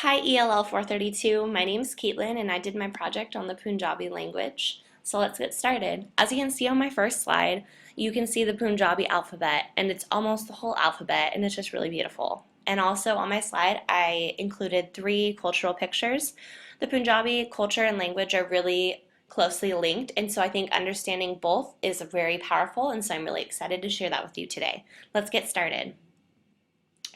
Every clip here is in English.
Hi ELL 432, my name's Caitlin and I did my project on the Punjabi language. So let's get started. As you can see on my first slide, you can see the Punjabi alphabet and it's almost the whole alphabet and it's just really beautiful. And also on my slide I included 3 cultural pictures. The Punjabi culture and language are really closely linked, and so I think understanding both is very powerful, and so I'm really excited to share that with you today. Let's get started.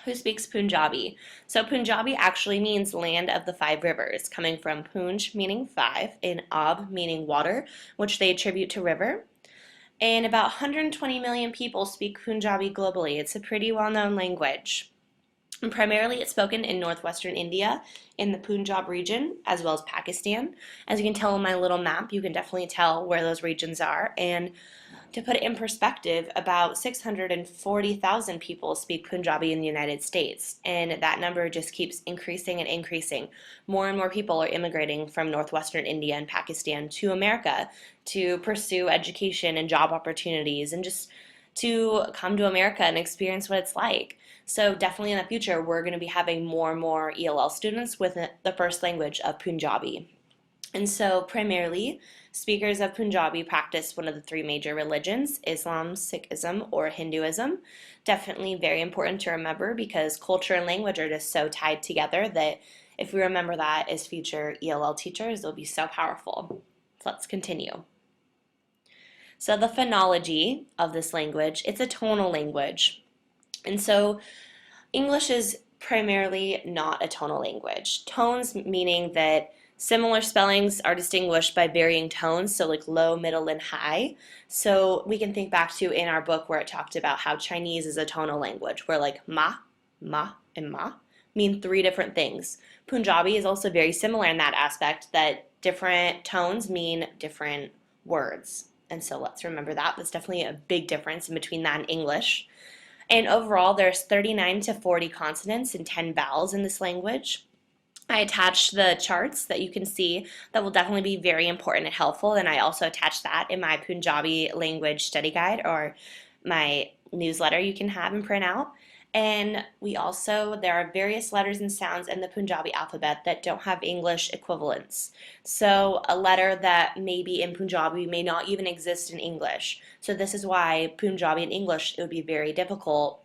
Who speaks Punjabi? So Punjabi actually means land of the 5 rivers, coming from Punj meaning 5 and Ab meaning water, which they attribute to river. And about 120 million people speak Punjabi globally. It's a pretty well-known language. And primarily it's spoken in northwestern India, in the Punjab region, as well as Pakistan. As you can tell on my little map, you can definitely tell where those regions are. And to put it in perspective, about 640,000 people speak Punjabi in the United States, and that number just keeps increasing and increasing. More and more people are immigrating from northwestern India and Pakistan to America to pursue education and job opportunities and just to come to America and experience what it's like. So definitely in the future, we're going to be having more and more ELL students with the first language of Punjabi. And so primarily, speakers of Punjabi practice one of the 3 major religions, Islam, Sikhism, or Hinduism. Definitely very important to remember because culture and language are just so tied together that if we remember that as future ELL teachers, it'll be so powerful. So let's continue. So the phonology of this language, it's a tonal language. And so English is primarily not a tonal language. Tones meaning that similar spellings are distinguished by varying tones, so like low, middle, and high. So we can think back to in our book where it talked about how Chinese is a tonal language, where like ma, and ma mean 3 different things. Punjabi is also very similar in that aspect, that different tones mean different words. And so let's remember that. That's definitely a big difference in between that and English. And overall, there's 39 to 40 consonants and 10 vowels in this language. I attached the charts that you can see that will definitely be very important and helpful, and I also attached that in my Punjabi language study guide or my newsletter you can have and print out. And there are various letters and sounds in the Punjabi alphabet that don't have English equivalents. So a letter that may be in Punjabi may not even exist in English. So this is why Punjabi and English, it would be very difficult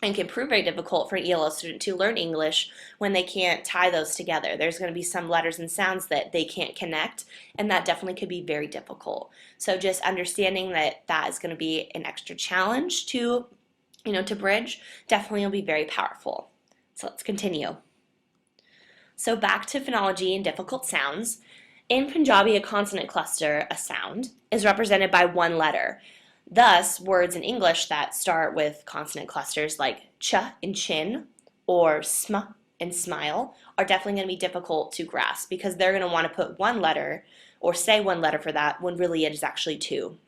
and can prove very difficult for an ELL student to learn English when they can't tie those together. There's going to be some letters and sounds that they can't connect, and that definitely could be very difficult. So just understanding that that is going to be an extra challenge to bridge, definitely will be very powerful. So let's continue. So back to phonology and difficult sounds. In Punjabi, a consonant cluster, a sound, is represented by 1 letter. Thus, words in English that start with consonant clusters like ch and chin or sm and smile are definitely going to be difficult to grasp because they're going to want to put 1 letter or say 1 letter for that when really it is actually 2.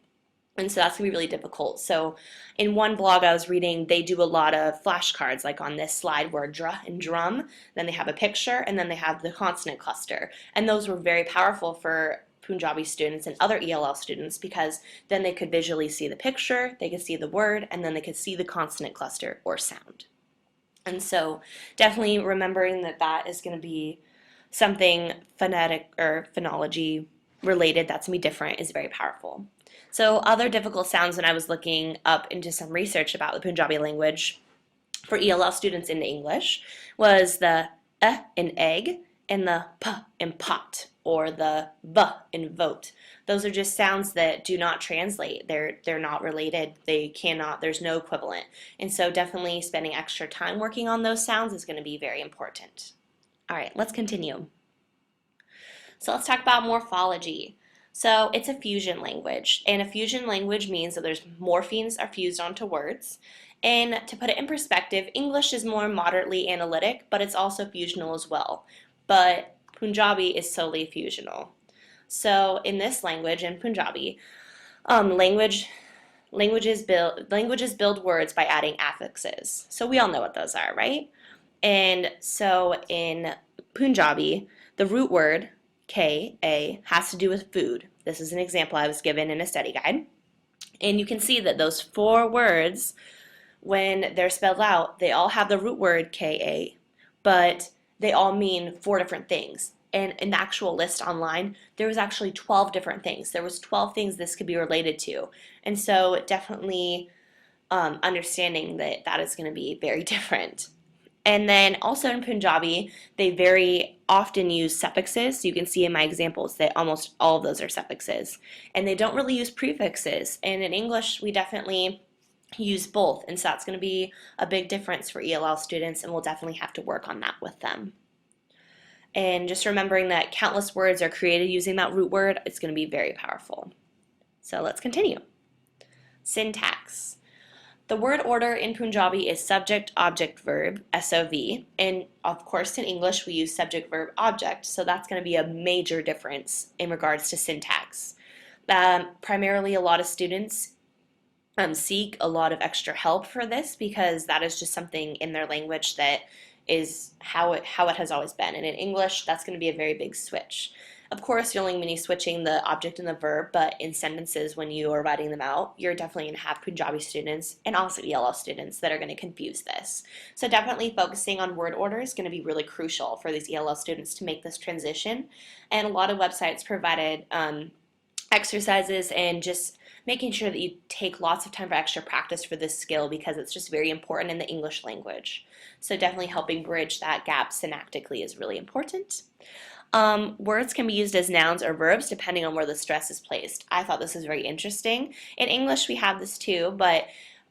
And so that's going to be really difficult. So in one blog I was reading, they do a lot of flashcards, like on this slide where dra and drum, then they have a picture, and then they have the consonant cluster. And those were very powerful for Punjabi students and other ELL students because then they could visually see the picture, they could see the word, and then they could see the consonant cluster or sound. And so definitely remembering that that is going to be something phonetic or phonology related that's going to be different is very powerful. So other difficult sounds when I was looking up into some research about the Punjabi language for ELL students into English was the in egg and the p in pot or the v in vote. Those are just sounds that do not translate. They're not related. They cannot, there's no equivalent. And so definitely spending extra time working on those sounds is going to be very important. All right, let's continue. So let's talk about morphology. So it's a fusion language, and a fusion language means that there's morphemes are fused onto words. And to put it in perspective, English is more moderately analytic, but it's also fusional as well. But Punjabi is solely fusional. So in this language, in Punjabi, languages build words by adding affixes. So we all know what those are, right? And so in Punjabi, the root word K-A has to do with food. This is an example I was given in a study guide. And you can see that those 4 words, when they're spelled out, they all have the root word K-A, but they all mean 4 different things. And in the actual list online, there was actually 12 different things. There was 12 things this could be related to. And so definitely understanding that that is going to be very different. And then also in Punjabi, they very often use suffixes. So you can see in my examples that almost all of those are suffixes. And they don't really use prefixes. And in English, we definitely use both. And so that's going to be a big difference for ELL students, and we'll definitely have to work on that with them. And just remembering that countless words are created using that root word, it's going to be very powerful. So let's continue. Syntax. The word order in Punjabi is subject, object, verb, SOV, and of course in English we use subject, verb, object, so that's going to be a major difference in regards to syntax. Primarily a lot of students seek a lot of extra help for this because that is just something in their language that is how it has always been, and in English that's going to be a very big switch. Of course, you're only going to be switching the object and the verb, but in sentences when you are writing them out, you're definitely going to have Punjabi students and also ELL students that are going to confuse this. So definitely focusing on word order is going to be really crucial for these ELL students to make this transition. And a lot of websites provided exercises and just making sure that you take lots of time for extra practice for this skill because it's just very important in the English language. So definitely helping bridge that gap synaptically is really important. Words can be used as nouns or verbs depending on where the stress is placed. I thought this was very interesting. In English we have this too, but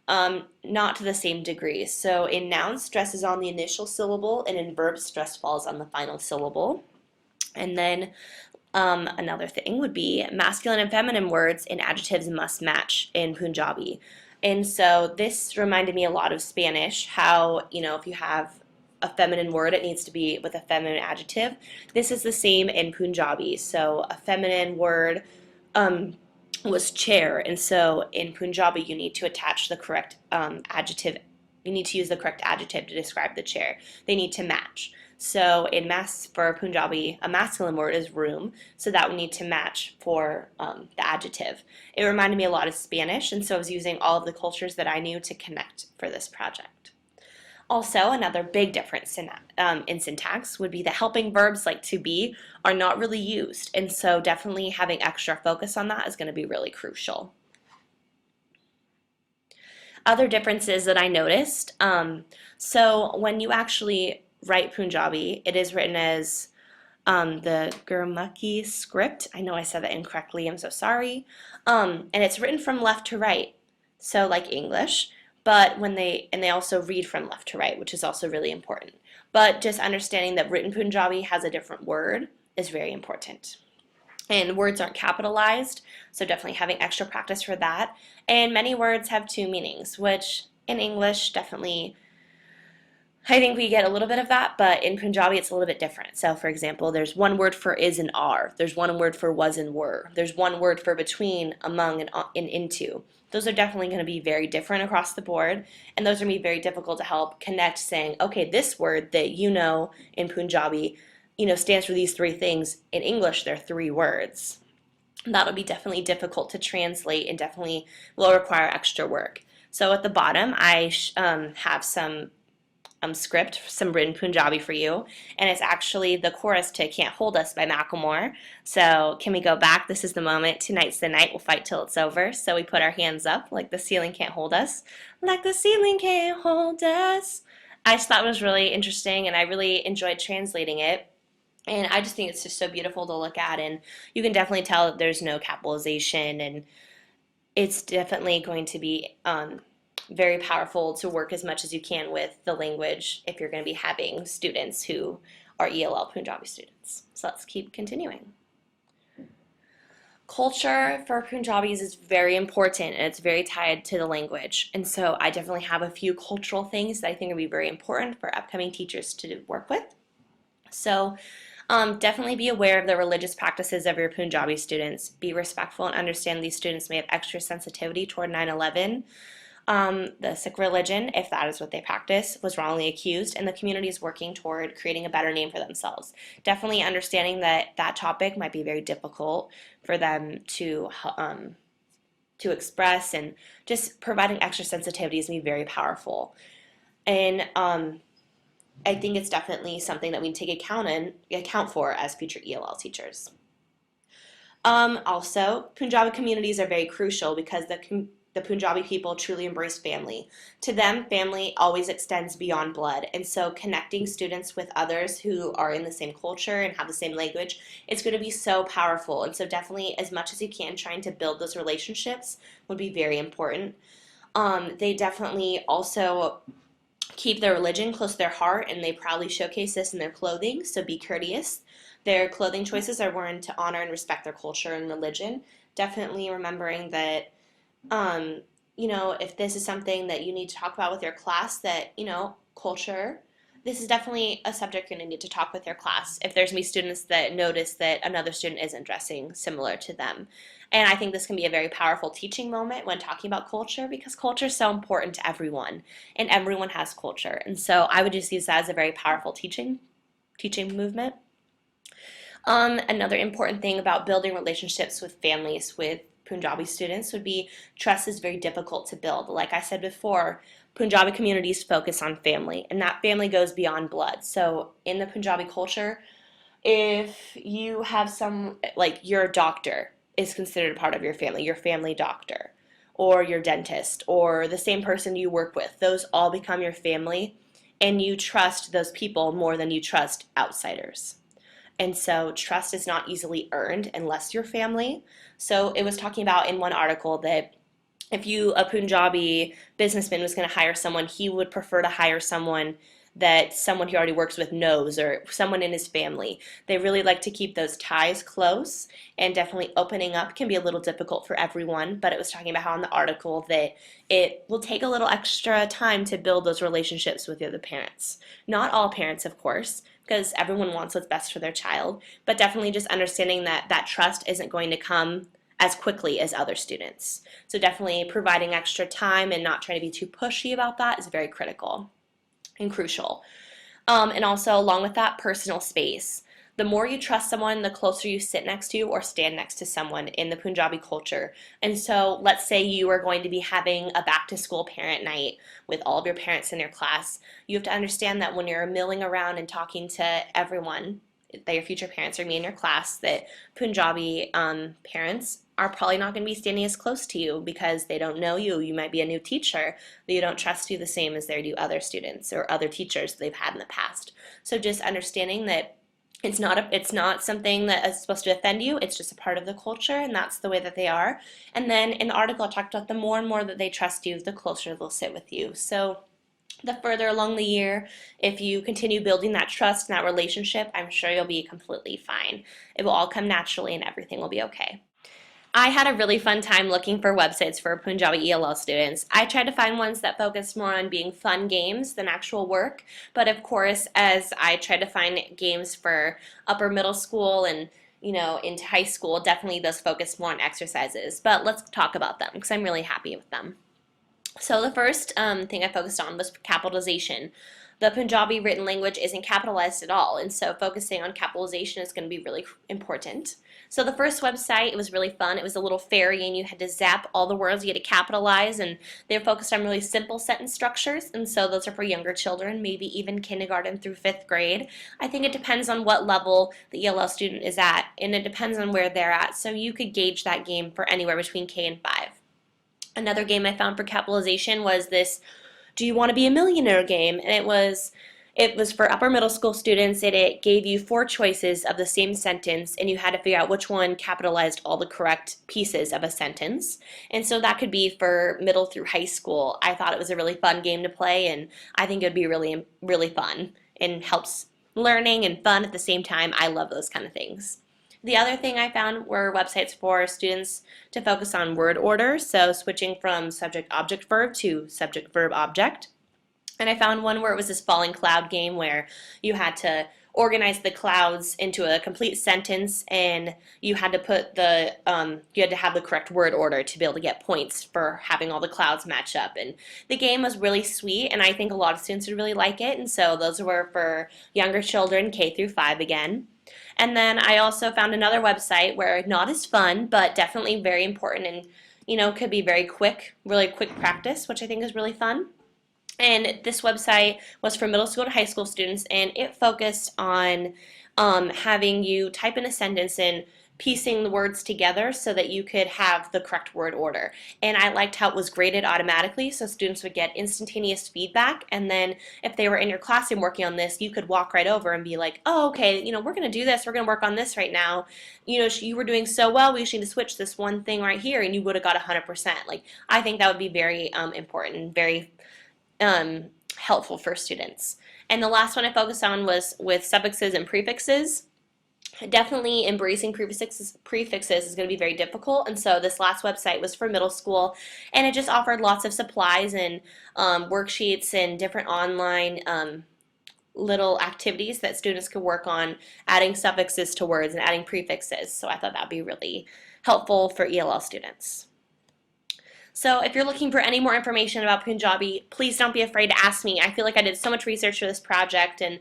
not to the same degree. So in nouns, stress is on the initial syllable, and in verbs, stress falls on the final syllable. And then another thing would be masculine and feminine words and adjectives must match in Punjabi. And so this reminded me a lot of Spanish, how, if you have a feminine word, it needs to be with a feminine adjective. This is the same in Punjabi. So a feminine word was chair, and so in Punjabi you need to attach the correct adjective. You need to use the correct adjective to describe the chair. They need to match. So for Punjabi, a masculine word is room, so that would need to match for the adjective. It reminded me a lot of Spanish, and so I was using all of the cultures that I knew to connect for this project. Also, another big difference in syntax would be that helping verbs like to be are not really used, and so definitely having extra focus on that is going to be really crucial. Other differences that I noticed, so when you actually write Punjabi, it is written as the Gurmukhi script. I know I said that incorrectly, I'm so sorry. And it's written from left to right, so like English. But they also read from left to right, which is also really important. But just understanding that written Punjabi has a different word is very important. And words aren't capitalized, so definitely having extra practice for that. And many words have 2 meanings, which in English definitely, I think we get a little bit of that, but in Punjabi it's a little bit different. So for example, there's one word for is and are. There's one word for was and were. There's one word for between, among, and into. Those are definitely going to be very different across the board, and those are going to be very difficult to help connect, saying, okay, this word that in Punjabi, stands for these 3 things. In English, there are 3 words. That'll be definitely difficult to translate and definitely will require extra work. So at the bottom, I have some script, some written Punjabi for you, and it's actually the chorus to Can't Hold Us by Macklemore. So can we go back? This is the moment. Tonight's the night. We'll fight till it's over. So we put our hands up like the ceiling can't hold us. Like the ceiling can't hold us. I just thought it was really interesting, and I really enjoyed translating it. And I just think it's just so beautiful to look at, and you can definitely tell that there's no capitalization, and it's definitely going to be very powerful to work as much as you can with the language if you're going to be having students who are ELL Punjabi students. So let's keep continuing. Culture for Punjabis is very important, and it's very tied to the language. And so I definitely have a few cultural things that I think will be very important for upcoming teachers to work with. So definitely be aware of the religious practices of your Punjabi students. Be respectful and understand these students may have extra sensitivity toward 9/11. The Sikh religion, if that is what they practice, was wrongly accused, and the community is working toward creating a better name for themselves. Definitely understanding that that topic might be very difficult for them to express, and just providing extra sensitivity is going to be very powerful. And I think it's definitely something that we take account for as future ELL teachers. Also, Punjabi communities are very crucial because the Punjabi people truly embrace family. To them, family always extends beyond blood, and so connecting students with others who are in the same culture and have the same language, it's going to be so powerful. And so, definitely, as much as you can, trying to build those relationships would be very important. They definitely also keep their religion close to their heart, and they proudly showcase this in their clothing, so be courteous. Their clothing choices are worn to honor and respect their culture and religion. Definitely remembering that, um, if this is something that you need to talk about with your class, that, culture, this is definitely a subject you're going to need to talk with your class if there's going to be students that notice that another student isn't dressing similar to them. And I think this can be a very powerful teaching moment when talking about culture because culture is so important to everyone and everyone has culture. And so I would just use that as a very powerful teaching movement. Another important thing about building relationships with families with Punjabi students would be trust is very difficult to build. Like I said before, Punjabi communities focus on family, and that family goes beyond blood. So in the Punjabi culture, if you have like your doctor is considered a part of your family doctor, or your dentist, or the same person you work with, those all become your family, and you trust those people more than you trust outsiders. And so trust is not easily earned unless you're family. So it was talking about in one article that if a Punjabi businessman was going to hire someone, he would prefer to hire someone he already works with knows or someone in his family. They really like to keep those ties close, and definitely opening up can be a little difficult for everyone, but it was talking about how in the article that it will take a little extra time to build those relationships with the other parents. Not all parents, of course, because everyone wants what's best for their child, but definitely just understanding that that trust isn't going to come as quickly as other students. So definitely providing extra time and not trying to be too pushy about that is very critical and crucial. And also, along with that, personal space. The more you trust someone, the closer you sit next to or stand next to someone in the Punjabi culture. And so, let's say you are going to be having a back to school parent night with all of your parents in your class. You have to understand that when you're milling around and talking to everyone, that your future parents are me in your class, that Punjabi parents are probably not going to be standing as close to you because they don't know you. You might be a new teacher. They don't trust you the same as they do other students or other teachers they've had in the past. So just understanding that it's not something that is supposed to offend you. It's just a part of the culture, and that's the way that they are. And then in the article, I talked about the more and more that they trust you, the closer they'll sit with you. So the further along the year, if you continue building that trust and that relationship, I'm sure you'll be completely fine. It will all come naturally and everything will be okay. I had a really fun time looking for websites for Punjabi ELL students. I tried to find ones that focused more on being fun games than actual work, but of course, as I tried to find games for upper middle school and into high school, definitely those focused more on exercises. But let's talk about them because I'm really happy with them. So the first thing I focused on was capitalization. The Punjabi written language isn't capitalized at all, and so focusing on capitalization is going to be really important. So the first website, it was really fun. It was a little fairy, and you had to zap all the words you had to capitalize, and they were focused on really simple sentence structures, and so those are for younger children, maybe even kindergarten through 5th grade. I think it depends on what level the ELL student is at, and it depends on where they're at, so you could gauge that game for anywhere between K and 5. Another game I found for capitalization was this Do You Want to Be a Millionaire game, and it was for upper middle school students, and it gave you 4 choices of the same sentence, and you had to figure out which one capitalized all the correct pieces of a sentence. And so that could be for middle through high school. I thought it was a really fun game to play, and I think it would be really, really fun and helps learning and fun at the same time. I love those kind of things. The other thing I found were websites for students to focus on word order, so switching from subject-object-verb to subject-verb-object. And I found one where it was this falling cloud game where you had to organize the clouds into a complete sentence, and you had to you had to have the correct word order to be able to get points for having all the clouds match up. And the game was really sweet, and I think a lot of students would really like it. And so those were for younger children, K through 5 again. And then I also found another website where not as fun, but definitely very important and could be very quick, really quick practice, which I think is really fun. And this website was for middle school to high school students, and it focused on having you type in a sentence and piecing the words together so that you could have the correct word order. And I liked how it was graded automatically, so students would get instantaneous feedback. And then if they were in your classroom working on this, you could walk right over and be like, oh, okay, we're going to do this. We're going to work on this right now. You were doing so well. We just need to switch this one thing right here, and you would have got 100%. Like, I think that would be very important, very helpful for students. And the last one I focused on was with suffixes and prefixes. Definitely embracing prefixes is going to be very difficult, and so this last website was for middle school, and it just offered lots of supplies and worksheets and different online little activities that students could work on adding suffixes to words and adding prefixes. So I thought that would be really helpful for ELL students. So if you're looking for any more information about Punjabi, please don't be afraid to ask me. I feel like I did so much research for this project, and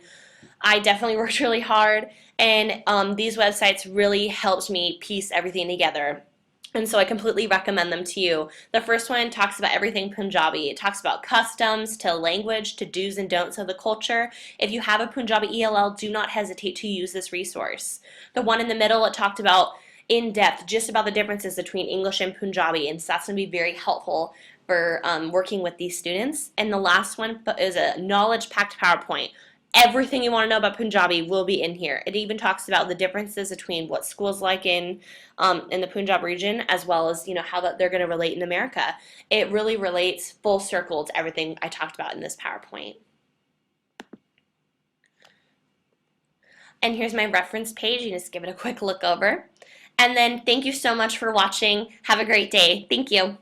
I definitely worked really hard, and these websites really helped me piece everything together. And so I completely recommend them to you. The first one talks about everything Punjabi. It talks about customs to language to do's and don'ts of the culture. If you have a Punjabi ELL, do not hesitate to use this resource. The one in the middle, it talked about in depth just about the differences between English and Punjabi, and so that's going to be very helpful for working with these students. And the last one is a knowledge-packed PowerPoint. Everything you want to know about Punjabi will be in here. It even talks about the differences between what schools like in the Punjab region, as well as how they're going to relate in America. It really relates full circle to everything I talked about in this PowerPoint. And here's my reference page. You just give it a quick look over. And then thank you so much for watching. Have a great day. Thank you.